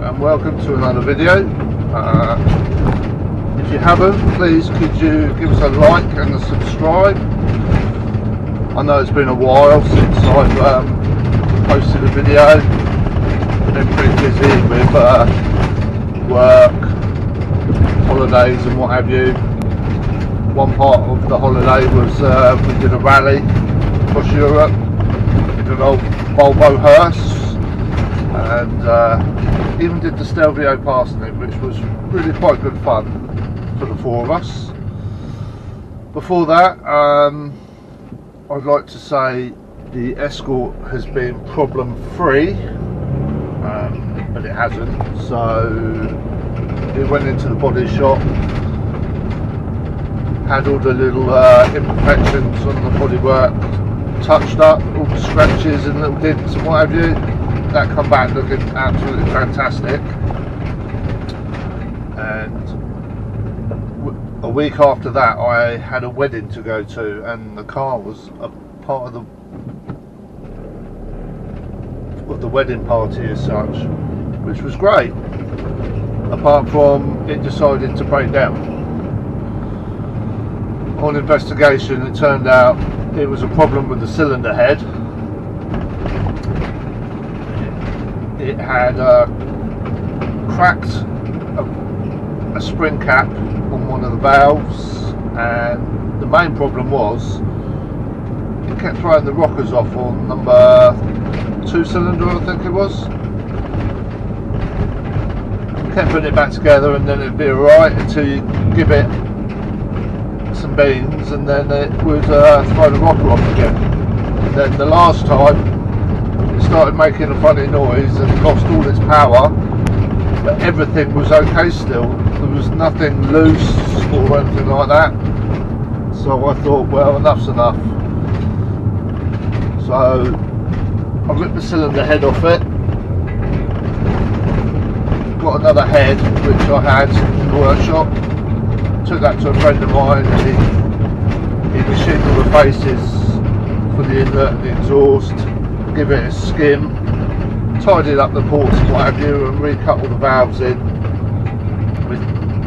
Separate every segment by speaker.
Speaker 1: and welcome to another video. If you haven't, please could you give us a like and a subscribe. I know it's been a while since I've posted a video. I've been pretty busy with work, holidays and what have you. One part of the holiday was we did a rally across Europe with an old Volvo hearse, and even did the Stelvio passing it, which was really quite good fun for the four of us. Before that, I'd like to say the Escort has been problem free, but it hasn't. So it went into the body shop, had all the little imperfections on the bodywork touched up, all the scratches and little dents and what have you. That come back looking absolutely fantastic. And a week after that I had a wedding to go to, and the car was a part of the wedding party as such, which was great, apart from it decided to break down. On investigation, it turned out it was a problem with the cylinder head. It had cracked a spring cap on one of the valves, and the main problem was it kept throwing the rockers off on number 2 cylinder, I think it was. Kept putting it back together and then it'd be alright until you give it some beans and then it would throw the rocker off again. And then the last time it started making a funny noise and lost all its power, but everything was okay still. There was nothing loose or anything like that. So I thought, well, enough's enough. So I ripped the cylinder head off it, got another head which I had in the workshop, took that to a friend of mine, and he machined all the faces for the inlet and the exhaust, give it a skim, tidied up the ports and what have you, and recut all the valves in. We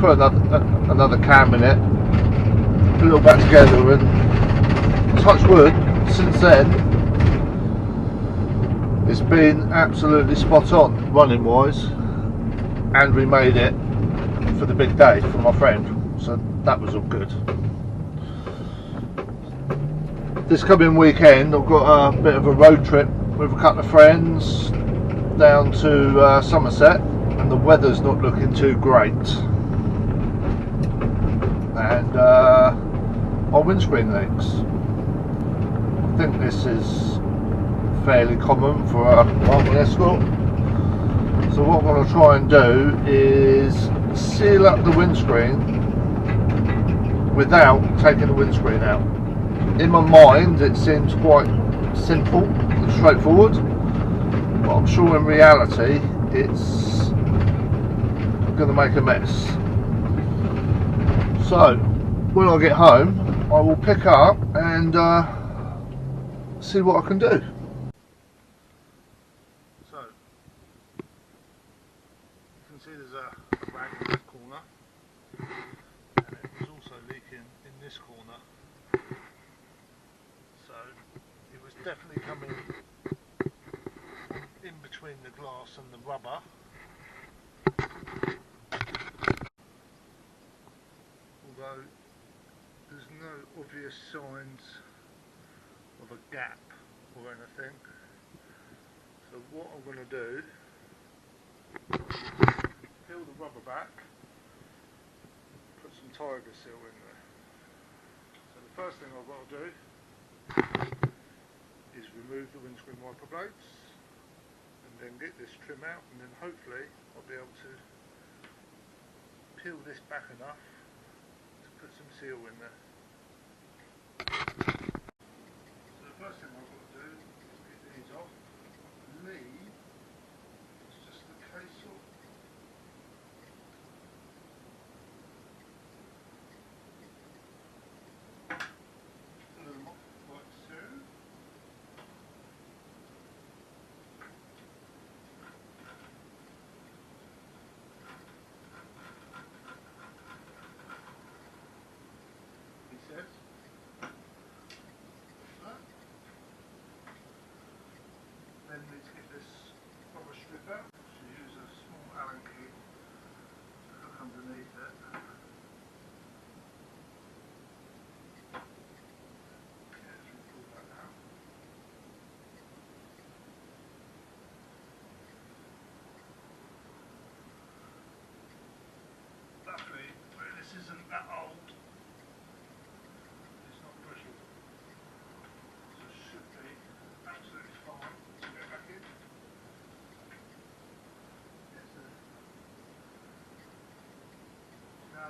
Speaker 1: put another cam in it, put it all back together, and touch wood, since then it's been absolutely spot on running wise, and we made it for the big day for my friend, so that was all good. This coming weekend I've got a bit of a road trip with a couple of friends down to Somerset, and the weather's not looking too great, and our windscreen leaks. I think this is fairly common for a normal Escort. So what I'm going to try and do is seal up the windscreen without taking the windscreen out. In my mind it seems quite simple and straightforward, but I'm sure in reality it's going to make a mess. So when I get home I will pick up and see what I can do. So you can see there's a rag in this corner, and it was also leaking in this corner, so it was definitely coming in between the glass and the rubber. Although there's no obvious signs of a gap or anything. So what I'm going to do, peel the rubber back, put some tiger seal in there. So the first thing I've got to do is remove the windscreen wiper blades, and then get this trim out, and then hopefully I'll be able to peel this back enough to put some seal in there. So the first thing I've got to do is get these off. I believe it's just the case of like so.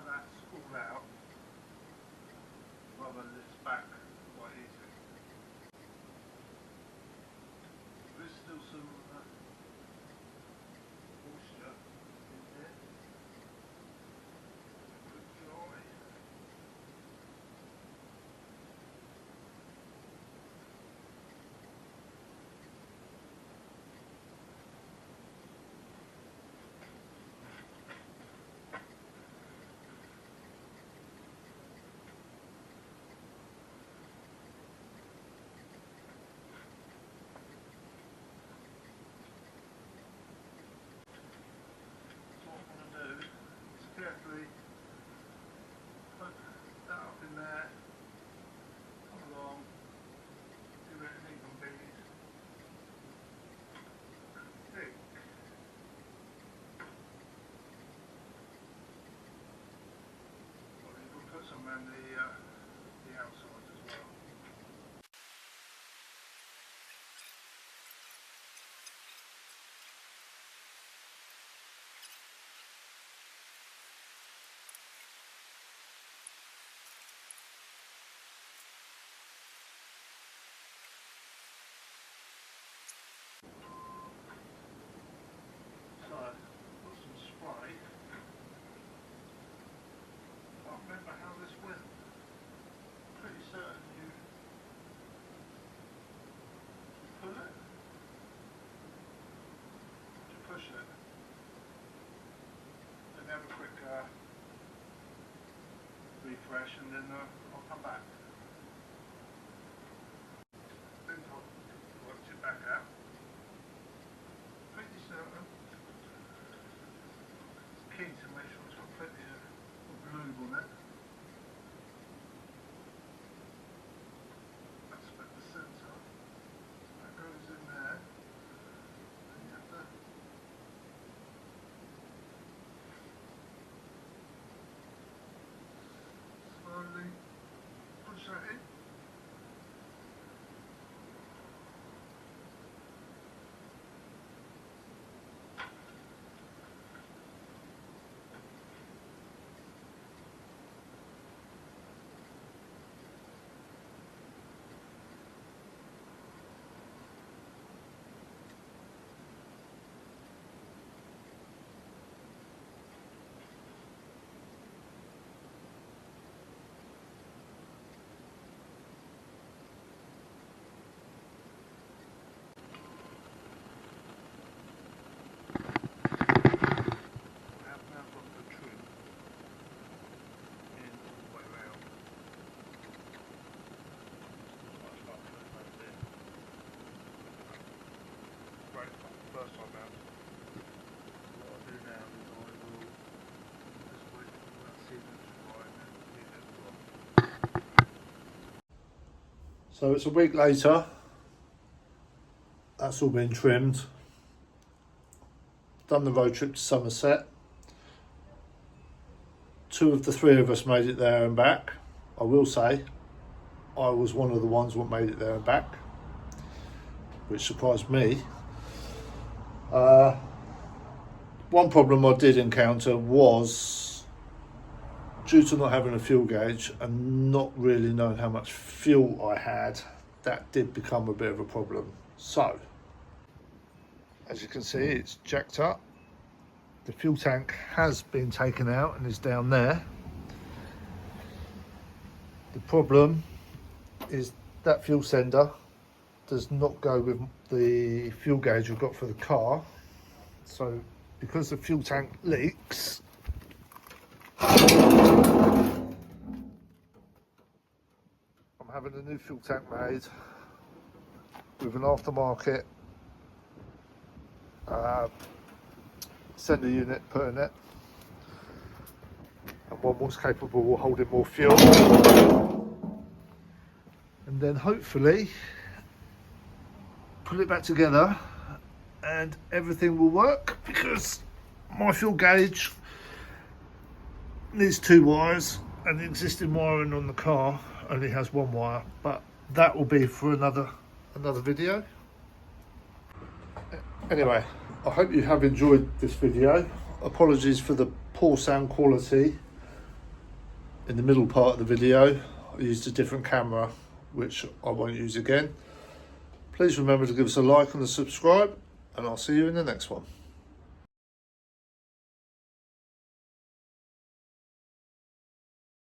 Speaker 1: how that's all out, rather than it's back quite easy. There's still some moisture in here. Good dry. Carefully put that up in there, come along, give it an even bead, and thick. Well, you can put some around the outside as well. So, put some spray. Can't remember how this went. Pretty certain you pull it, you push it, and have a quick refresh, and then I'll come back. I think I've worked it back out. Pretty certain. It's key to make sure it's got plenty of lube on it. That's about the centre. That goes in there. And you have to slowly push that in. First time out. What I'll do now is I will just wait for that season to dry and then leave it dry. So it's a week later. That's all been trimmed. Done the road trip to Somerset. 2 of the 3 of us made it there and back. I will say, I was one of the ones that made it there and back, which surprised me. One problem I did encounter was, due to not having a fuel gauge and not really knowing how much fuel I had, that did become a bit of a problem. So, as you can see, it's jacked up. The fuel tank has been taken out and is down there. The problem is that fuel sender does not go with the fuel gauge we've got for the car. So because the fuel tank leaks, I'm having a new fuel tank made with an aftermarket sender unit put in it, and one more capable of holding more fuel, and then hopefully put it back together and everything will work, because my fuel gauge needs 2 wires and the existing wiring on the car only has 1 wire, but that will be for another video. Anyway, I hope you have enjoyed this video. Apologies for the poor sound quality. In the middle part of the video, I used a different camera, which I won't use again. Please remember to give us a like and a subscribe, and I'll see you in the next one.